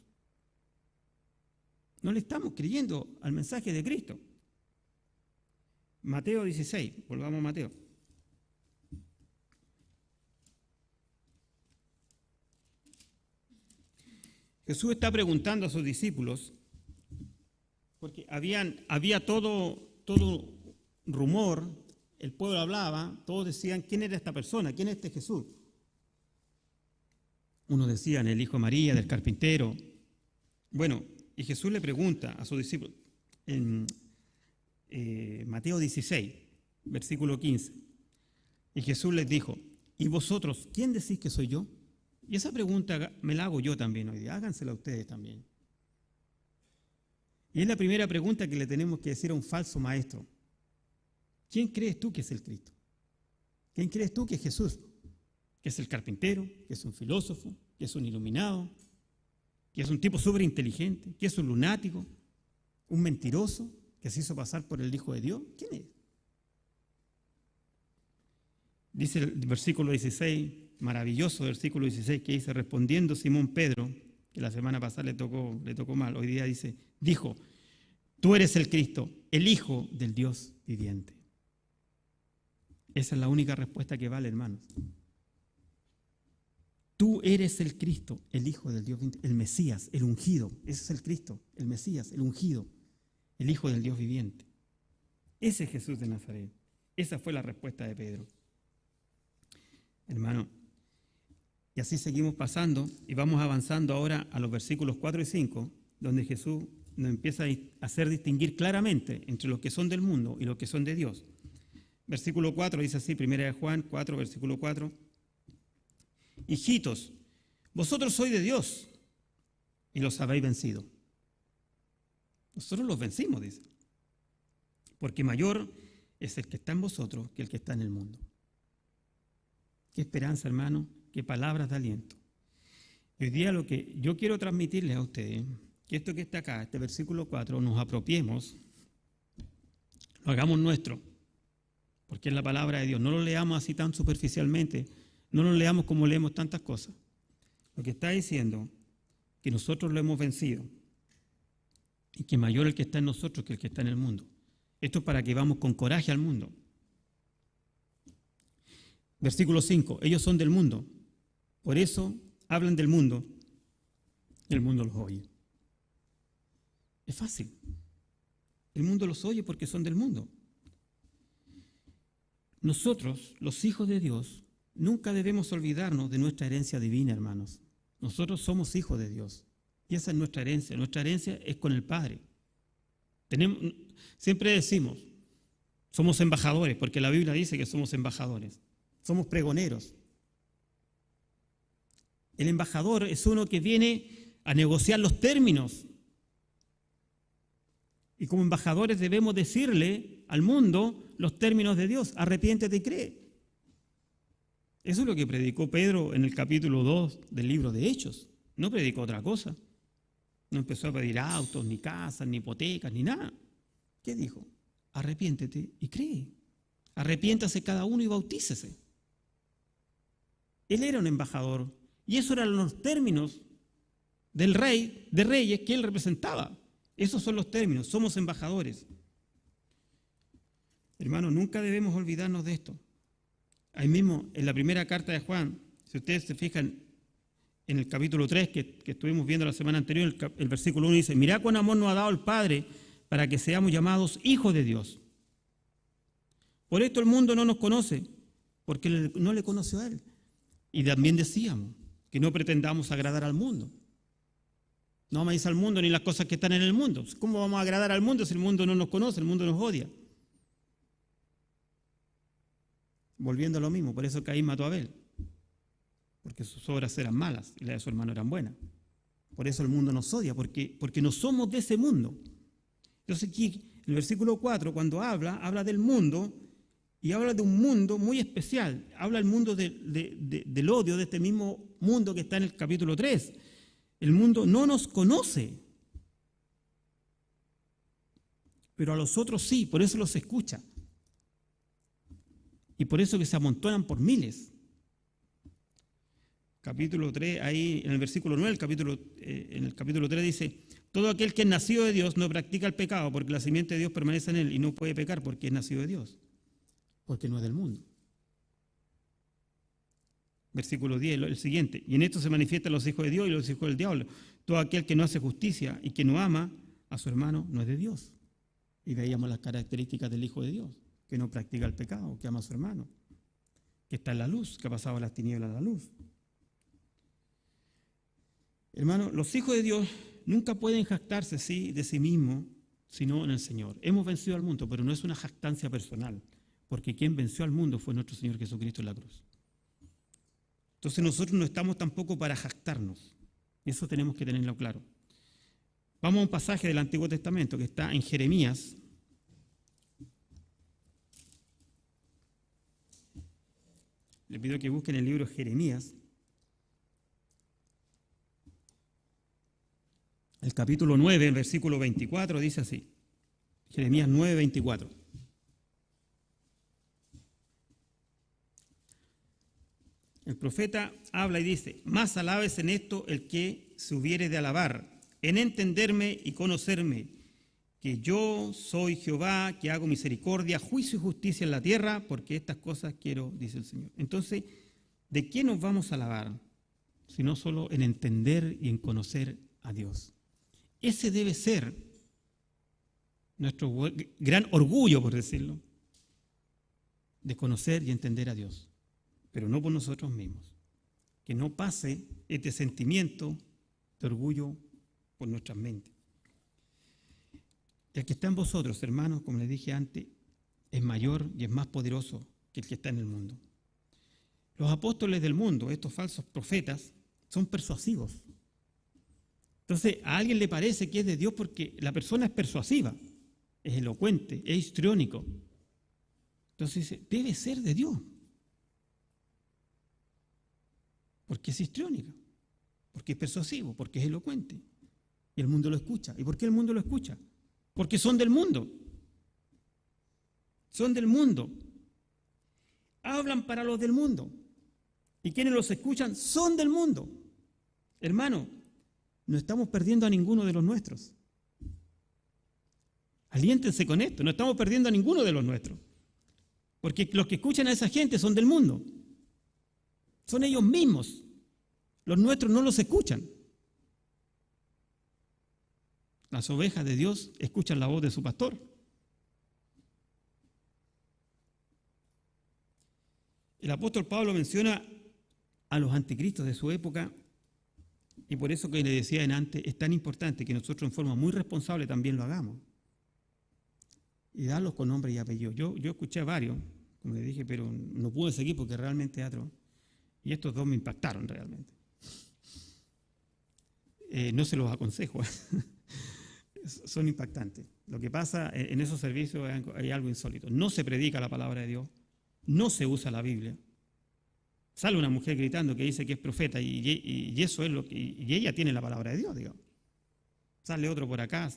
No le estamos creyendo al mensaje de Cristo. Mateo 16, volvamos a Mateo. Jesús está preguntando a sus discípulos, porque había todo rumor, el pueblo hablaba, todos decían, ¿quién era esta persona? ¿Quién es este Jesús? Unos decían, el hijo de María, del carpintero. Bueno, y Jesús le pregunta a sus discípulos, en Mateo 16, versículo 15, y Jesús les dijo, ¿y vosotros quién decís que soy yo? Y esa pregunta me la hago yo también hoy día, hágansela ustedes también. Y es la primera pregunta que le tenemos que decir a un falso maestro. ¿Quién crees tú que es el Cristo? ¿Quién crees tú que es Jesús? ¿Que es el carpintero? ¿Que es un filósofo? ¿Que es un iluminado? ¿Que es un tipo súper inteligente? ¿Que es un lunático? ¿Un mentiroso que se hizo pasar por el Hijo de Dios? ¿Quién es? Dice el versículo 16, maravilloso versículo 16, que dice, respondiendo Simón Pedro, que la semana pasada le tocó mal, hoy día dijo, tú eres el Cristo, el Hijo del Dios viviente. Esa es la única respuesta que vale, hermanos. Tú eres el Cristo, el Hijo del Dios viviente, el Mesías, el ungido. Ese es el Cristo, el Mesías, el ungido, el Hijo del Dios viviente. Ese es Jesús de Nazaret. Esa fue la respuesta de Pedro. Hermano, y así seguimos pasando y vamos avanzando ahora a los versículos 4 y 5, donde Jesús nos empieza a hacer distinguir claramente entre los que son del mundo y los que son de Dios. Versículo 4 dice así, 1 Juan 4, versículo 4. Hijitos, vosotros sois de Dios y los habéis vencido. Nosotros los vencimos, dice. Porque mayor es el que está en vosotros que el que está en el mundo. Qué esperanza, hermano, qué palabras de aliento. Y hoy día lo que yo quiero transmitirles a ustedes, que esto que está acá, este versículo 4, nos apropiemos, lo hagamos nuestro, porque es la palabra de Dios. No lo leamos así tan superficialmente, no lo leamos como leemos tantas cosas. Lo que está diciendo, que nosotros lo hemos vencido y que mayor el que está en nosotros que el que está en el mundo. Esto es para que vamos con coraje al mundo. Versículo 5, ellos son del mundo, por eso hablan del mundo y el mundo los oye. Es fácil. El mundo los oye porque son del mundo. Nosotros, los hijos de Dios, nunca debemos olvidarnos de nuestra herencia divina, hermanos. Nosotros somos hijos de Dios y esa es nuestra herencia. Nuestra herencia es con el Padre. Siempre decimos, somos embajadores, porque la Biblia dice que somos embajadores. Somos pregoneros. El embajador es uno que viene a negociar los términos. Y como embajadores debemos decirle al mundo los términos de Dios. Arrepiéntete y cree. Eso es lo que predicó Pedro en el capítulo 2 del libro de Hechos. No predicó otra cosa. No empezó a pedir autos, ni casas, ni hipotecas, ni nada. ¿Qué dijo? Arrepiéntete y cree. Arrepiéntase cada uno y bautícese. Él era un embajador y esos eran los términos del rey de reyes que él representaba. Esos son los términos, somos embajadores. Hermanos, nunca debemos olvidarnos de esto. Ahí mismo, en la primera carta de Juan, si ustedes se fijan en el capítulo 3 que estuvimos viendo la semana anterior, el versículo 1 dice: mirá cuán amor nos ha dado el Padre para que seamos llamados hijos de Dios. Por esto el mundo no nos conoce, porque no le conoció a Él. Y también decíamos que no pretendamos agradar al mundo. No améis al mundo ni las cosas que están en el mundo. ¿Cómo vamos a agradar al mundo si el mundo no nos conoce, el mundo nos odia? Volviendo a lo mismo, por eso Caín mató a Abel, porque sus obras eran malas y las de su hermano eran buenas. Por eso el mundo nos odia, porque no somos de ese mundo. Entonces aquí, el versículo 4, cuando habla del mundo, y habla de un mundo muy especial. Habla del mundo del odio, de este mismo mundo que está en el capítulo 3. El mundo no nos conoce, pero a los otros sí, por eso los escucha. Y por eso que se amontonan por miles. Capítulo 3, ahí en el versículo 9, en el capítulo 3 dice: todo aquel que es nacido de Dios no practica el pecado, porque la simiente de Dios permanece en él y no puede pecar porque es nacido de Dios, porque no es del mundo. Versículo 10, el siguiente: y en esto se manifiestan los hijos de Dios y los hijos del diablo. Todo aquel que no hace justicia y que no ama a su hermano no es de Dios. Y veíamos las características del hijo de Dios: que no practica el pecado, que ama a su hermano, que está en la luz, que ha pasado de las tinieblas a la luz. Hermano, los hijos de Dios nunca pueden jactarse de sí mismos, sino en el Señor. Hemos vencido al mundo, pero no es una jactancia personal, porque quien venció al mundo fue nuestro Señor Jesucristo en la cruz. Entonces nosotros no estamos tampoco para jactarnos, y eso tenemos que tenerlo claro. Vamos a un pasaje del Antiguo Testamento que está en Jeremías. Les pido que busquen el libro Jeremías. El capítulo 9, el versículo 24, dice así. Jeremías 9, 24. El profeta habla y dice: más alabes en esto el que se hubiere de alabar, en entenderme y conocerme, que yo soy Jehová, que hago misericordia, juicio y justicia en la tierra, porque estas cosas quiero, dice el Señor. Entonces, ¿de qué nos vamos a alabar? Sino solo en entender y en conocer a Dios. Ese debe ser nuestro gran orgullo, por decirlo, de conocer y entender a Dios, pero no por nosotros mismos. Que no pase este sentimiento de orgullo por nuestras mentes. El que está en vosotros, hermanos, como les dije antes, es mayor y es más poderoso que el que está en el mundo. Los apóstoles del mundo, estos falsos profetas, son persuasivos. Entonces, a alguien le parece que es de Dios porque la persona es persuasiva, es elocuente, es histriónico. Entonces dice, debe ser de Dios. Porque es histriónica, porque es persuasivo, porque es elocuente. Y el mundo lo escucha. ¿Y por qué el mundo lo escucha? Porque son del mundo. Son del mundo. Hablan para los del mundo. Y quienes los escuchan son del mundo. Hermano, no estamos perdiendo a ninguno de los nuestros. Aliéntense con esto, no estamos perdiendo a ninguno de los nuestros. Porque los que escuchan a esa gente son del mundo. Son ellos mismos. Los nuestros no los escuchan. Las ovejas de Dios escuchan la voz de su pastor. El apóstol Pablo menciona a los anticristos de su época, y por eso que le decía en antes, es tan importante que nosotros en forma muy responsable también lo hagamos. Y darlos con nombre y apellido. Yo escuché a varios, como le dije, pero no pude seguir porque realmente es atroz. Y estos dos me impactaron realmente. No se los aconsejo. Son impactantes. Lo que pasa en esos servicios hay algo insólito. No se predica la palabra de Dios, no se usa la Biblia. Sale una mujer gritando que dice que es profeta y eso es lo que... Y ella tiene la palabra de Dios, digamos. Sale otro por acá,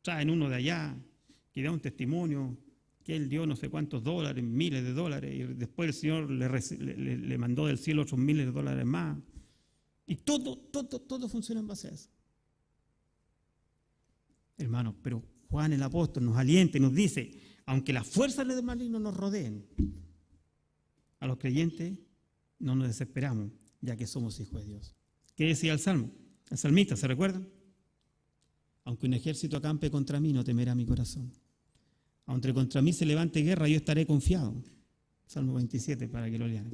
traen uno de allá, que da un testimonio, que él dio no sé cuántos dólares, miles de dólares, y después el Señor le mandó del cielo otros miles de dólares más. Y todo funciona en base a eso. Hermanos, pero Juan el apóstol nos alienta y nos dice, aunque las fuerzas del maligno nos rodeen, a los creyentes no nos desesperamos, ya que somos hijos de Dios. ¿Qué decía el Salmo? El salmista, ¿se recuerdan? Aunque un ejército acampe contra mí, no temerá mi corazón. Aunque contra mí se levante guerra, yo estaré confiado. Salmo 27, para que lo lean.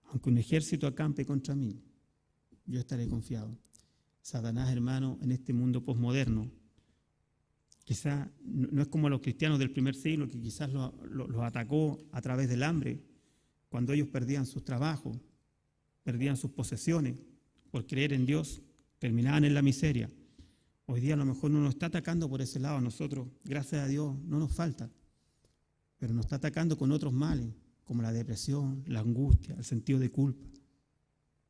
Aunque un ejército acampe contra mí, yo estaré confiado. Satanás, hermano, en este mundo posmoderno, quizás no es como a los cristianos del primer siglo, que quizás los atacó a través del hambre, cuando ellos perdían sus trabajos, perdían sus posesiones, por creer en Dios, terminaban en la miseria. Hoy día a lo mejor no nos está atacando por ese lado, a nosotros, gracias a Dios, no nos falta, pero nos está atacando con otros males, como la depresión, la angustia, el sentido de culpa.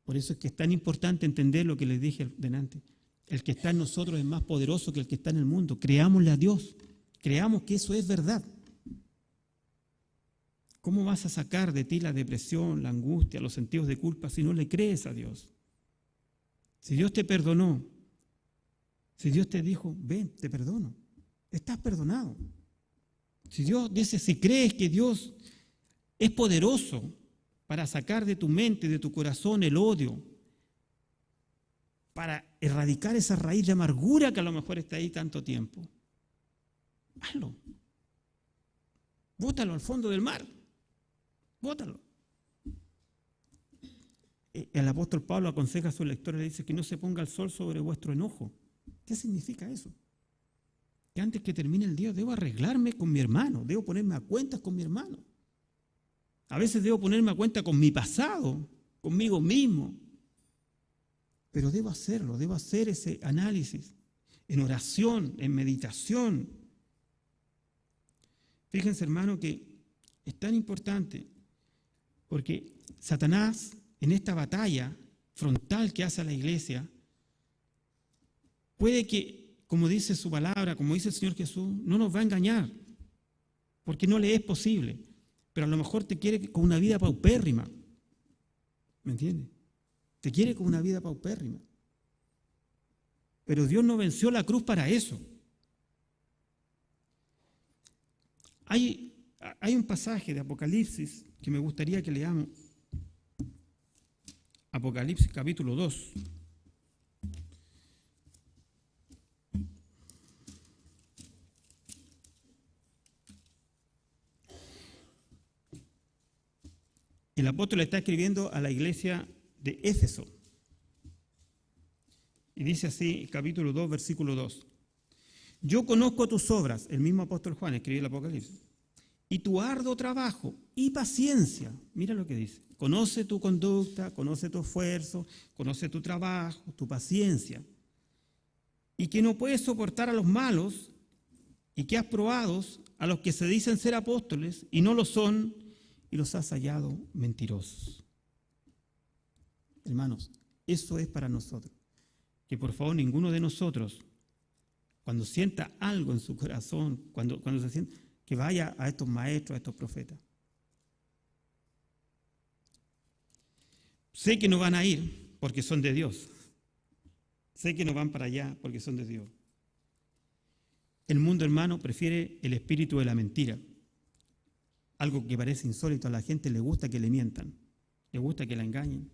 Por eso es que es tan importante entender lo que les dije delante. El que está en nosotros es más poderoso que el que está en el mundo. Creámosle a Dios, creamos que eso es verdad. ¿Cómo vas a sacar de ti la depresión, la angustia, los sentidos de culpa si no le crees a Dios? Si Dios te perdonó, si Dios te dijo, ven, te perdono, estás perdonado. Si Dios dice, si crees que Dios es poderoso para sacar de tu mente, de tu corazón el odio, para erradicar esa raíz de amargura que a lo mejor está ahí tanto tiempo, hazlo. Bótalo al fondo del mar. Bótalo. El apóstol Pablo aconseja a sus lectores, le dice que no se ponga el sol sobre vuestro enojo. ¿Qué significa eso? Que antes que termine el día debo arreglarme con mi hermano, debo ponerme a cuentas con mi hermano. A veces debo ponerme a cuenta con mi pasado, conmigo mismo. Pero debo hacerlo, debo hacer ese análisis en oración, en meditación. Fíjense, hermano, que es tan importante porque Satanás, en esta batalla frontal que hace a la iglesia, puede que, como dice su palabra, como dice el Señor Jesús, no nos va a engañar, porque no le es posible. Pero a lo mejor te quiere con una vida paupérrima. ¿Me entiendes? Te quiere con una vida paupérrima. Pero Dios no venció la cruz para eso. Hay un pasaje de Apocalipsis que me gustaría que leamos. Apocalipsis capítulo 2. El apóstol está escribiendo a la iglesia de Éfeso. Y dice así, capítulo 2, versículo 2. Yo conozco tus obras, el mismo apóstol Juan escribió el Apocalipsis, y tu arduo trabajo y paciencia. Mira lo que dice. Conoce tu conducta, conoce tu esfuerzo, conoce tu trabajo, tu paciencia. Y que no puedes soportar a los malos y que has probado a los que se dicen ser apóstoles y no lo son, y los has hallado mentirosos. Hermanos, eso es para nosotros. Que por favor ninguno de nosotros, cuando sienta algo en su corazón, cuando se sienta, que vaya a estos maestros, a estos profetas. Sé que no van a ir porque son de Dios. Sé que no van para allá porque son de Dios. El mundo, hermano, prefiere el espíritu de la mentira. Algo que parece insólito, a la gente le gusta que le mientan, le gusta que la engañen.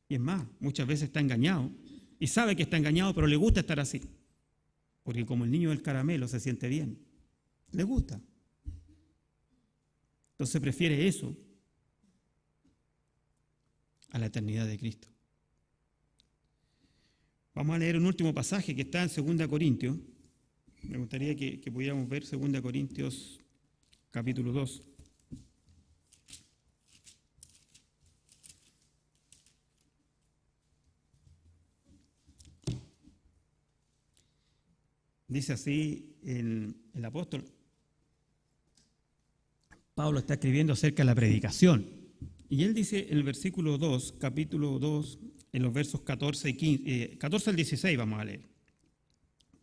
Y es más, muchas veces está engañado y sabe que está engañado, pero le gusta estar así. Porque como el niño del caramelo se siente bien, le gusta. Entonces prefiere eso a la eternidad de Cristo. Vamos a leer un último pasaje que está en 2 Corintios. Me gustaría que pudiéramos ver 2 Corintios capítulo 2. Dice así el apóstol. Pablo está escribiendo acerca de la predicación. Y él dice en el versículo 2, capítulo 2, en los versos 14 y 15, 14 al 16 vamos a leer.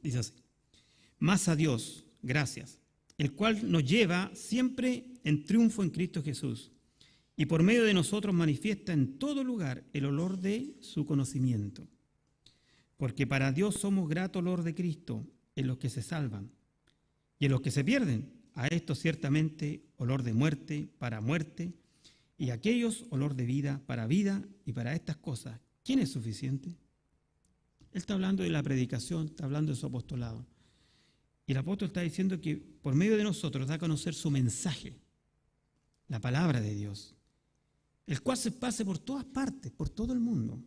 Dice así: mas a Dios, gracias, el cual nos lleva siempre en triunfo en Cristo Jesús, y por medio de nosotros manifiesta en todo lugar el olor de su conocimiento. Porque para Dios somos grato olor de Cristo en los que se salvan, y en los que se pierden, a estos ciertamente olor de muerte para muerte, y a aquellos olor de vida, y para estas cosas, ¿quién es suficiente? Él está hablando de la predicación, está hablando de su apostolado. Y el apóstol está diciendo que por medio de nosotros da a conocer su mensaje, la palabra de Dios, el cual se pase por todas partes, por todo el mundo,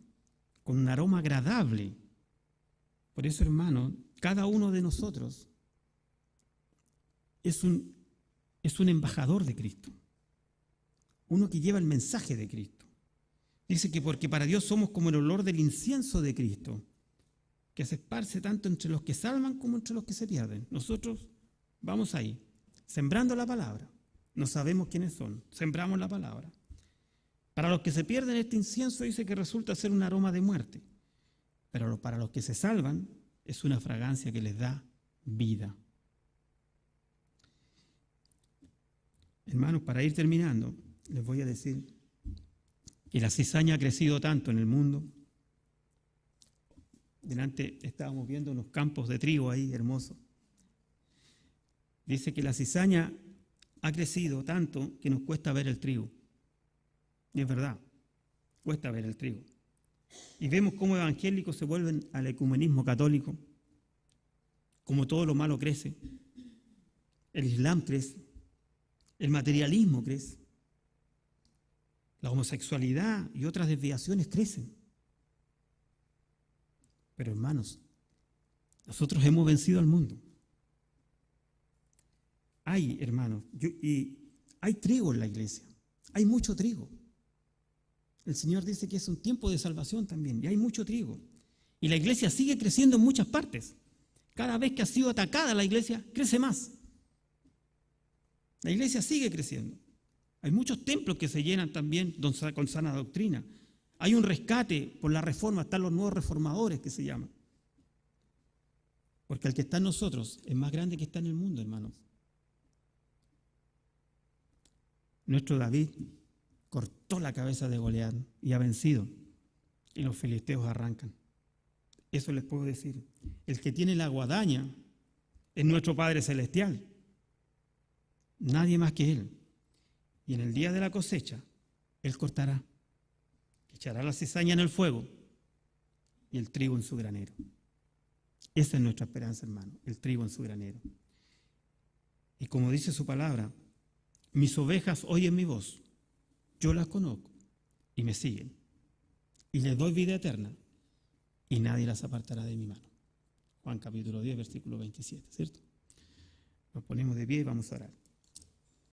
con un aroma agradable. Por eso, hermano, cada uno de nosotros es un embajador de Cristo, uno que lleva el mensaje de Cristo. Dice que porque para Dios somos como el olor del incienso de Cristo, que se esparce tanto entre los que salvan como entre los que se pierden. Nosotros vamos ahí, sembrando la palabra. No sabemos quiénes son, sembramos la palabra. Para los que se pierden, este incienso dice que resulta ser un aroma de muerte, pero para los que se salvan es una fragancia que les da vida. Hermanos, para ir terminando, les voy a decir que la cizaña ha crecido tanto en el mundo. Delante estábamos viendo unos campos de trigo ahí hermosos. Dice que la cizaña ha crecido tanto que nos cuesta ver el trigo. Y es verdad, cuesta ver el trigo. Y vemos cómo evangélicos se vuelven al ecumenismo católico, como todo lo malo crece. El Islam crece, el materialismo crece, la homosexualidad y otras desviaciones crecen. Pero hermanos, nosotros hemos vencido al mundo. Hay, hermanos, y hay trigo en la iglesia, hay mucho trigo. El Señor dice que es un tiempo de salvación también, y hay mucho trigo. Y la iglesia sigue creciendo en muchas partes. Cada vez que ha sido atacada la iglesia, crece más. La iglesia sigue creciendo. Hay muchos templos que se llenan también con sana doctrina. Hay un rescate por la reforma, están los nuevos reformadores que se llaman. Porque el que está en nosotros es más grande que está en el mundo, hermanos. Nuestro David cortó la cabeza de Goliat y ha vencido, y los filisteos arrancan. Eso les puedo decir. El que tiene la guadaña es nuestro Padre Celestial. Nadie más que Él. Y en el día de la cosecha, Él cortará, echará la cizaña en el fuego y el trigo en su granero. Esa es nuestra esperanza, hermano, el trigo en su granero. Y como dice su palabra, mis ovejas oyen mi voz, yo las conozco y me siguen. Y les doy vida eterna y nadie las apartará de mi mano. Juan capítulo 10, versículo 27, ¿cierto? Nos ponemos de pie y vamos a orar.